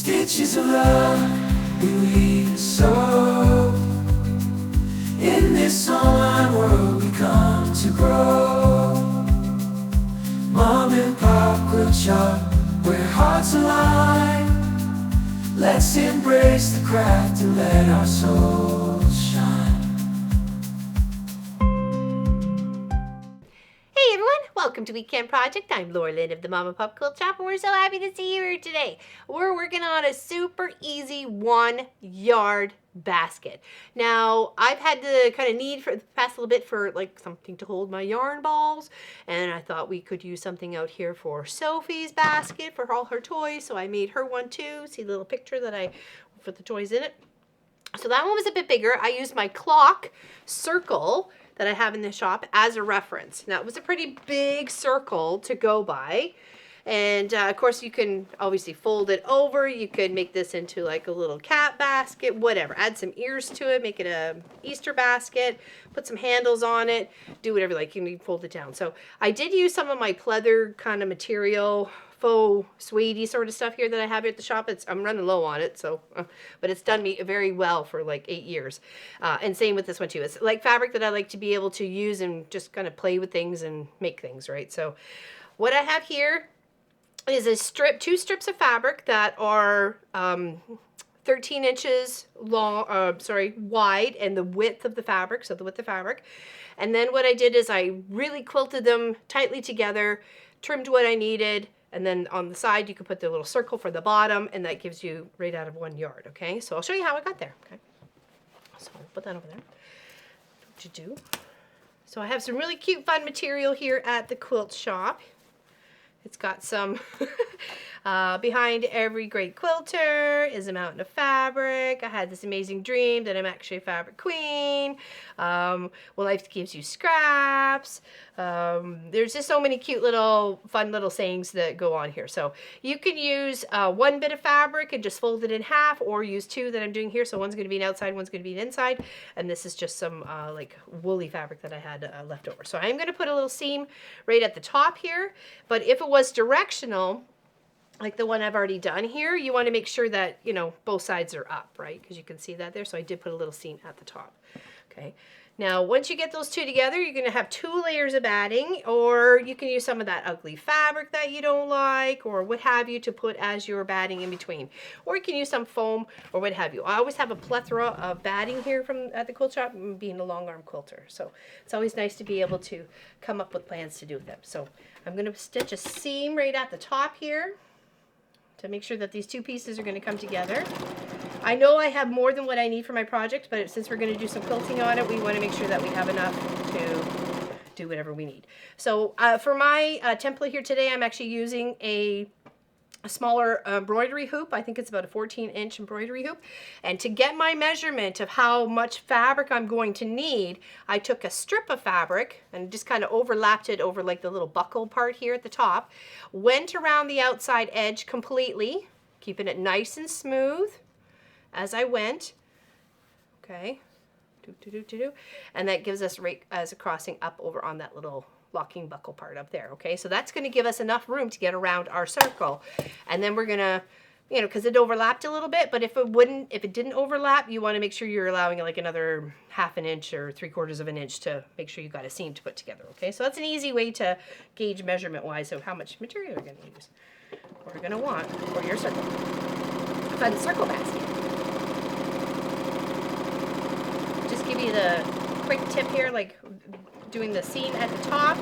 Stitches of love we sew. In this online world we come to grow. Mom and Pop Quilt Shop, where hearts align. Let's embrace the craft and let our souls shine. Hey everyone, welcome to Weekend Project. I'm Laura Lynn of the Mom and Pop Quilt Shop, and we're so happy to see you here today. We're working on a super easy 1-yard basket. Now, I've had the kind of need for the past little bit for like something to hold my yarn balls, and I thought we could use something out here for Sophie's basket for all her toys, so I made her one too. See the little picture that I put the toys in it? So that one was a bit bigger. I used my clock circle that I have in the shop as a reference. Now, it was a pretty big circle to go by. And of course, you can obviously fold it over. You could make this into like a little cat basket, whatever. Add some ears to it, make it a Easter basket, put some handles on it, do whatever, like you can fold it down. So I did use some of my pleather kind of material, faux suede sort of stuff here that I have at the shop. I'm running low on it, so but it's done me very well for like 8 years. And same with this one too. It's like fabric that I like to be able to use and just kind of play with things and make things, right? So what I have here is two strips of fabric that are 13 inches long, wide, and the width of the fabric, so the width of fabric. And then what I did is I really quilted them tightly together, trimmed what I needed, and then on the side you can put the little circle for the bottom, and that gives you right out of 1 yard, okay? So I'll show you how I got there, okay? So I'll put that over there. What you do. So I have some really cute, fun material here at the quilt shop. It's got some, behind every great quilter is a mountain of fabric. I had this amazing dream that I'm actually a fabric queen. Well, life gives you scraps. There's just so many cute little, fun little sayings that go on here. So you can use one bit of fabric and just fold it in half, or use two that I'm doing here. So one's going to be an outside, one's going to be an inside. And this is just some like woolly fabric that I had left over. So I'm going to put a little seam right at the top here. But if it was directional, like the one I've already done here, you want to make sure that, you know, both sides are up, right? Because you can see that there. So I did put a little seam at the top. Okay. Now, once you get those two together, you're going to have 2 layers of batting, or you can use some of that ugly fabric that you don't like, or what have you, to put as your batting in between. Or you can use some foam, or what have you. I always have a plethora of batting here at the quilt shop, being a long arm quilter. So it's always nice to be able to come up with plans to do with them. So I'm going to stitch a seam right at the top here to make sure that these two pieces are going to come together. I know I have more than what I need for my project, but since we're going to do some quilting on it, we want to make sure that we have enough to do whatever we need. So for my template here today, I'm actually using a smaller embroidery hoop. I think it's about a 14-inch embroidery hoop. And to get my measurement of how much fabric I'm going to need, I took a strip of fabric and just kind of overlapped it over like the little buckle part here at the top, went around the outside edge completely, keeping it nice and smooth as I went. Okay. And that gives us right as a crossing up over on that little locking buckle part up there. Okay, so that's going to give us enough room to get around our circle. And then we're going to, you know, because it overlapped a little bit, but if it didn't overlap, you want to make sure you're allowing like another 1/2 inch or 3/4 of an inch to make sure you got a seam to put together. Okay, so that's an easy way to gauge measurement wise of how much material you're going to use or you're going to want for your circle. A fun circle basket. Just give you the quick tip here, like doing the seam at the top,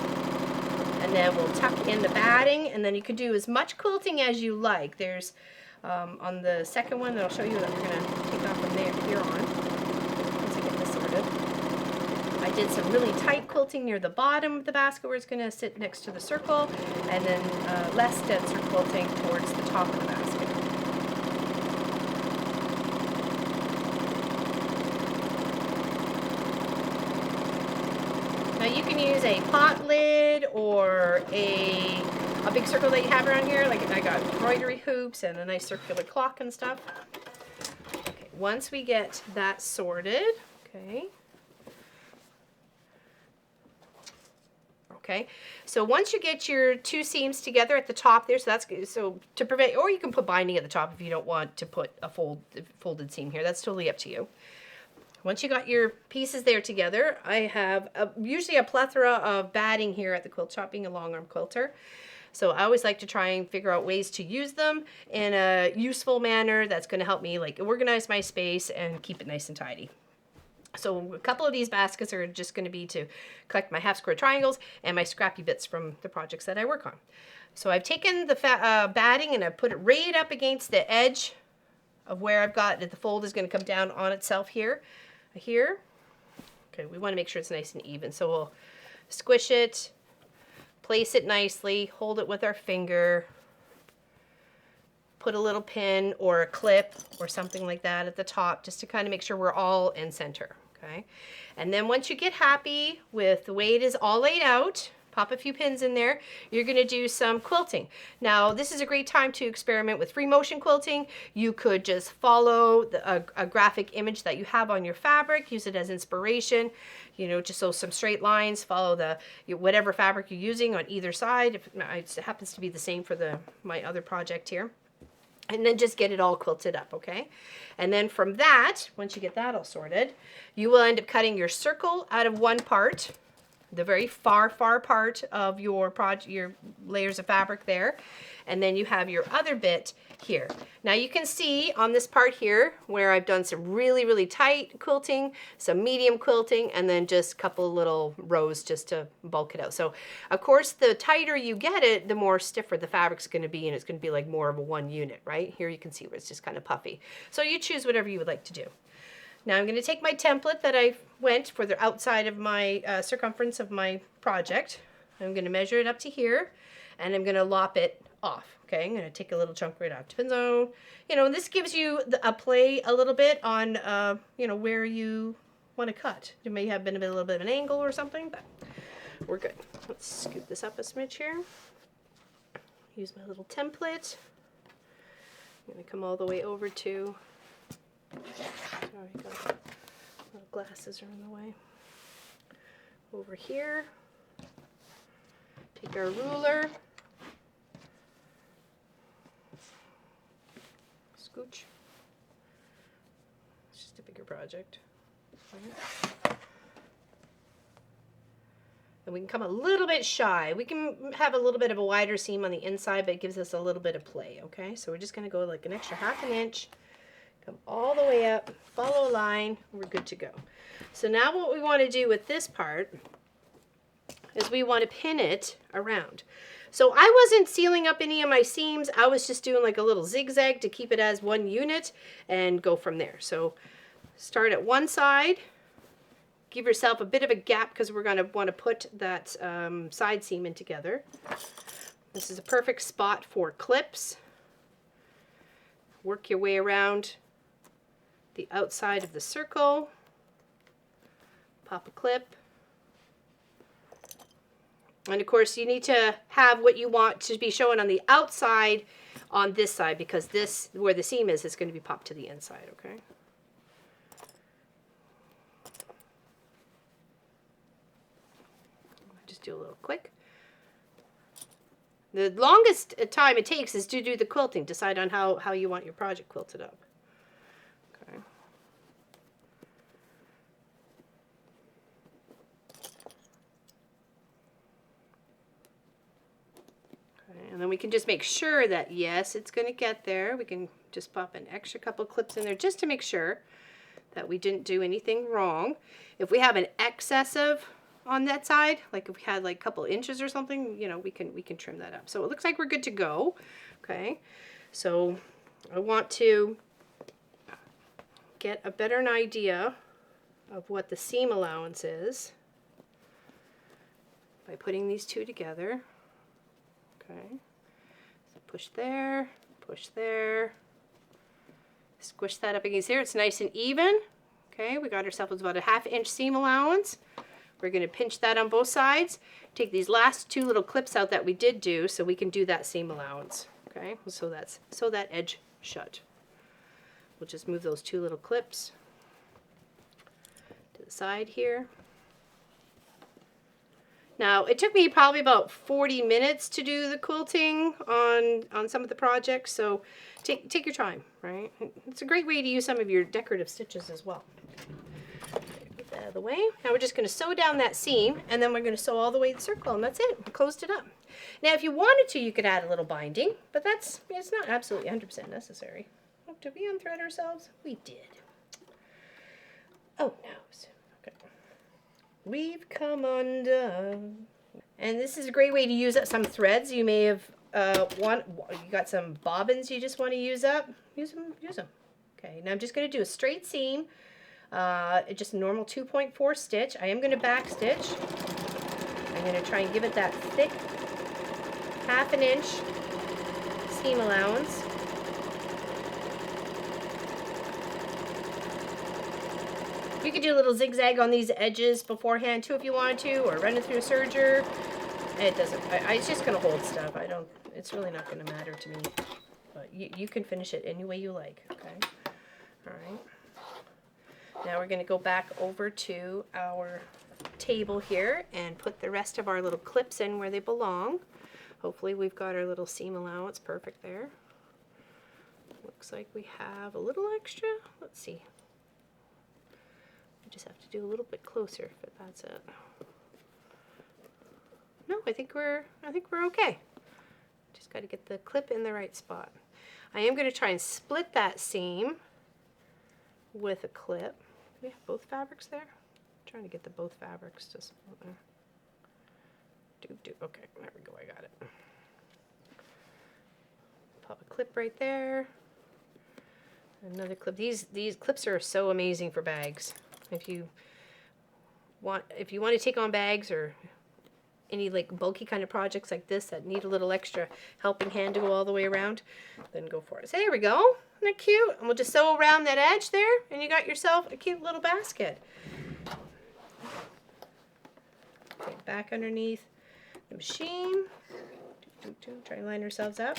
and then we'll tuck in the batting, and then you can do as much quilting as you like. There's on the second one that I'll show you that we're going to take off from there here on once I get this sorted. I did some really tight quilting near the bottom of the basket where it's going to sit next to the circle, and then less denser quilting towards the top of the basket. Now you can use a pot lid or a big circle that you have around here. Like I got embroidery hoops and a nice circular clock and stuff. Okay, once we get that sorted, okay. okay? So once you get your two seams together at the top there, so that's good. So to prevent, or you can put binding at the top if you don't want to put a folded seam here. That's totally up to you. Once you got your pieces there together, I have usually a plethora of batting here at the quilt shop, being a long arm quilter. So I always like to try and figure out ways to use them in a useful manner that's going to help me like organize my space and keep it nice and tidy. So a couple of these baskets are just going to be to collect my half square triangles and my scrappy bits from the projects that I work on. So I've taken the batting and I put it right up against the edge of where I've got that the fold is going to come down on itself here. Okay, we want to make sure it's nice and even. So we'll squish it, place it nicely, hold it with our finger, put a little pin or a clip or something like that at the top just to kind of make sure we're all in center, okay? And then once you get happy with the way it is all laid out, pop a few pins in there, you're gonna do some quilting. Now, this is a great time to experiment with free motion quilting. You could just follow a graphic image that you have on your fabric, use it as inspiration, you know, just so some straight lines, follow whatever fabric you're using on either side. If it happens to be the same for my other project here. And then just get it all quilted up, okay? And then from that, once you get that all sorted, you will end up cutting your circle out of one part, the very far part of your layers of fabric there. And then you have your other bit here. Now you can see on this part here where I've done some really tight quilting, some medium quilting, and then just a couple of little rows just to bulk it out. So of course the tighter you get it, the more stiffer the fabric's going to be, and it's going to be like more of a one unit, right? Here you can see where it's just kind of puffy. So you choose whatever you would like to do. Now I'm going to take my template that I went for the outside of my circumference of my project. I'm going to measure it up to here, and I'm going to lop it off. Okay, I'm going to take a little chunk right off. Depends on, you know, this gives you a play a little bit on, you know, where you want to cut. It may have been a little bit of an angle or something, but we're good. Let's scoop this up a smidge here. Use my little template. I'm going to come all the way over to, sorry, got little glasses are in the way. Over here. Take our ruler. Scooch. It's just a bigger project. And we can come a little bit shy. We can have a little bit of a wider seam on the inside, but it gives us a little bit of play, okay? So we're just going to go like an extra ½ inch, come all the way up, follow a line, we're good to go. So now what we want to do with this part is we want to pin it around. So I wasn't sealing up any of my seams. I was just doing like a little zigzag to keep it as one unit and go from there. So start at one side, give yourself a bit of a gap because we're going to want to put that side seam in together. This is a perfect spot for clips. Work your way around the outside of the circle. Pop a clip. And of course you need to have what you want to be showing on the outside on this side, because this, where the seam is going to be popped to the inside, okay? Just do a little quick. The longest time it takes is to do the quilting. Decide on how you want your project quilted up. Okay. And then we can just make sure that, yes, it's going to get there. We can just pop an extra couple clips in there just to make sure that we didn't do anything wrong. If we have an excessive on that side, like if we had like a couple inches or something, you know, we can trim that up. So it looks like we're good to go. Okay, so I want to get a better idea of what the seam allowance is by putting these two together. Okay, so push there, squish that up against here. It's nice and even. Okay, we got ourselves about a ½ inch seam allowance. We're going to pinch that on both sides. Take these last two little clips out that we did do so we can do that seam allowance. Okay, so that edge shut. We'll just move those two little clips to the side here. Now, it took me probably about 40 minutes to do the quilting on some of the projects, so take your time, right? It's a great way to use some of your decorative stitches as well. Get that out of the way. Now we're just going to sew down that seam, and then we're going to sew all the way the circle, and that's it. We closed it up. Now, if you wanted to, you could add a little binding, but it's not absolutely 100% necessary. Oh, did we unthread ourselves? We did. Oh, no. Okay. We've come undone. And this is a great way to use up some threads. You may have you got some bobbins you just want to use up. Use them. Okay, now I'm just going to do a straight seam. Just a normal 2.4 stitch. I am going to back stitch. I'm going to try and give it that thick 1/2 inch seam allowance. You could do a little zigzag on these edges beforehand too if you wanted to, or run it through a serger. It doesn't, it's just going to hold stuff. It's really not going to matter to me. But you can finish it any way you like, okay? All right. Now we're going to go back over to our table here and put the rest of our little clips in where they belong. Hopefully we've got our little seam allowance perfect there. Looks like we have a little extra. Let's see. Just have to do a little bit closer, but that's it. No, I think we're okay. Just got to get the clip in the right spot. I am going to try and split that seam with a clip. We have both fabrics there. I'm trying to get both fabrics to split there. Okay, there we go. I got it. Pop a clip right there. Another clip. These clips are so amazing for bags. If you want to take on bags or any like bulky kind of projects like this that need a little extra helping hand to go all the way around, then go for it. So there we go. Isn't that cute? And we'll just sew around that edge there, and you got yourself a cute little basket. Okay, back underneath the machine. Try to line ourselves up.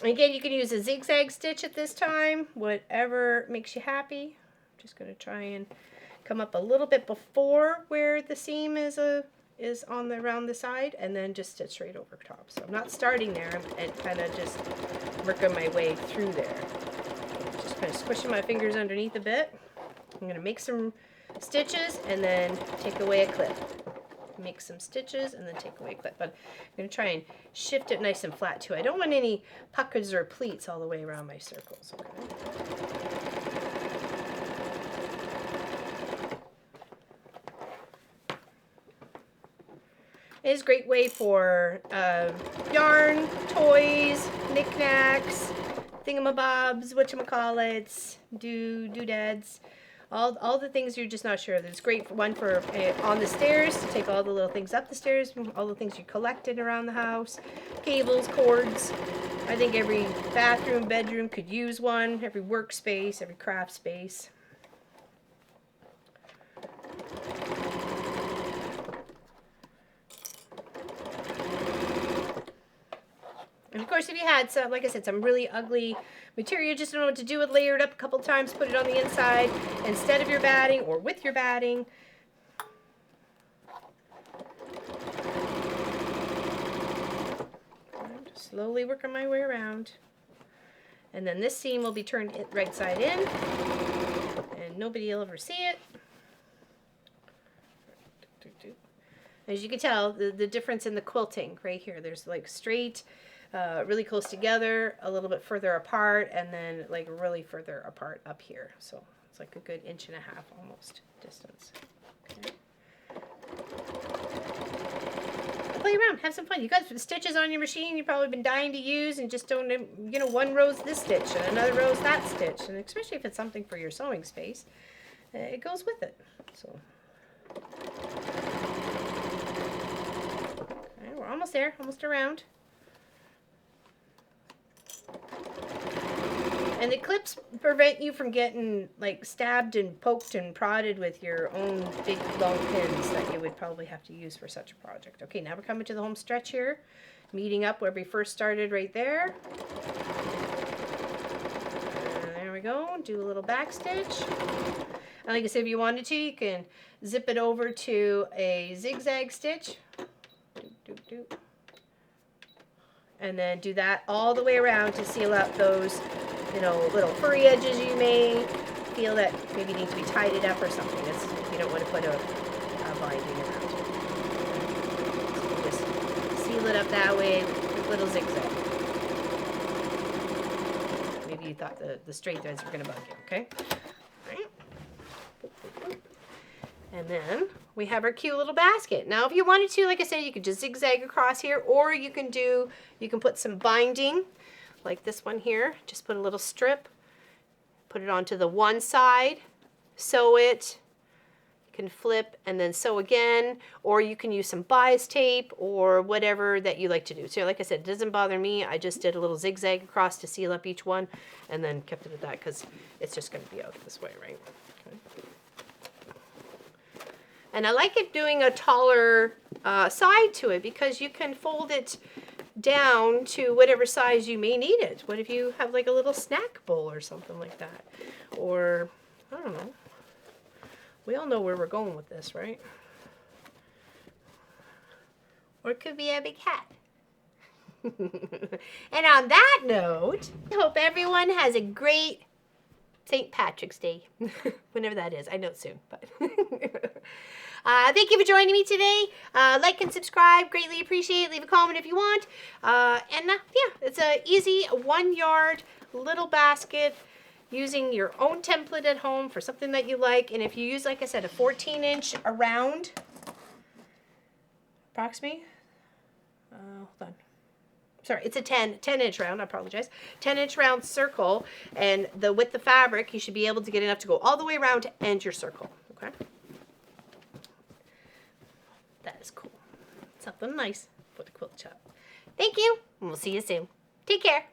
And again, you can use a zigzag stitch at this time, whatever makes you happy. Just going to try and come up a little bit before where the seam is on around the side, and then just stitch straight over top. So I'm not starting there and kind of just working my way through there. Just kind of squishing my fingers underneath a bit. I'm going to make some stitches and then take away a clip. Make some stitches and then take away a clip. But I'm going to try and shift it nice and flat too. I don't want any puckers or pleats all the way around my circles. Okay. It is a great way for yarn, toys, knickknacks, thingamabobs, whatchamacallits, doodads, all the things you're just not sure of. It's great for one for on the stairs to take all the little things up the stairs, all the things you collected around the house, cables, cords. I think every bathroom, bedroom could use one, every workspace, every craft space. And of course, if you had some, like I said, some really ugly material you just don't know what to do with, layer it up a couple times, put it on the inside instead of your batting or with your batting. I'm just slowly working my way around. And then this seam will be turned right side in, and nobody will ever see it. As you can tell, the difference in the quilting right here, there's like straight, really close together, a little bit further apart, and then like really further apart up here. So it's like a good 1.5 inches almost distance. Okay. Play around, have some fun. You got some stitches on your machine you've probably been dying to use, and just don't, you know, one row's this stitch and another row's that stitch, and especially if it's something for your sewing space, it goes with it. So. Okay, we're almost there, almost around. And the clips prevent you from getting like stabbed and poked and prodded with your own big long pins that you would probably have to use for such a project. Okay, now we're coming to the home stretch here, meeting up where we first started right there. And there we go. Do a little back stitch. And like I said, if you wanted to, you can zip it over to a zigzag stitch. And then do that all the way around to seal out those, you know, little furry edges you may feel that maybe need to be tidied up or something. It's, if you don't want to put a binding around. So just seal it up that way with little zigzag. Maybe you thought the straight threads were going to bug you, okay? All right. And then we have our cute little basket. Now, if you wanted to, like I said, you could just zigzag across here, or you can put some binding, like this one here. Just put a little strip, put it onto the one side, sew it. You can flip and then sew again, or you can use some bias tape or whatever that you like to do. So, like I said, it doesn't bother me. I just did a little zigzag across to seal up each one, and then kept it at that because it's just going to be out this way, right? Okay. And I like it doing a taller side to it because you can fold it down to whatever size you may need it. What if you have like a little snack bowl or something like that? Or, I don't know. We all know where we're going with this, right? Or it could be a big hat. And on that note, I hope everyone has a great St. Patrick's Day. Whenever that is. I know it's soon, but... thank you for joining me today. Like and subscribe. Greatly appreciate it. Leave a comment if you want. Yeah, it's an easy 1 yard little basket using your own template at home for something that you like. And if you use, like I said, a 14-inch around, approximately, hold on. Sorry, it's a 10-inch round, I apologize. 10-inch round circle, and the width of fabric, you should be able to get enough to go all the way around to end your circle, okay? That is cool. Something nice for the quilt shop. Thank you, and we'll see you soon. Take care.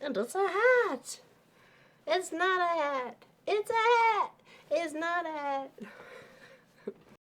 And it's a hat. It's not a hat. It's a hat. It's not a hat.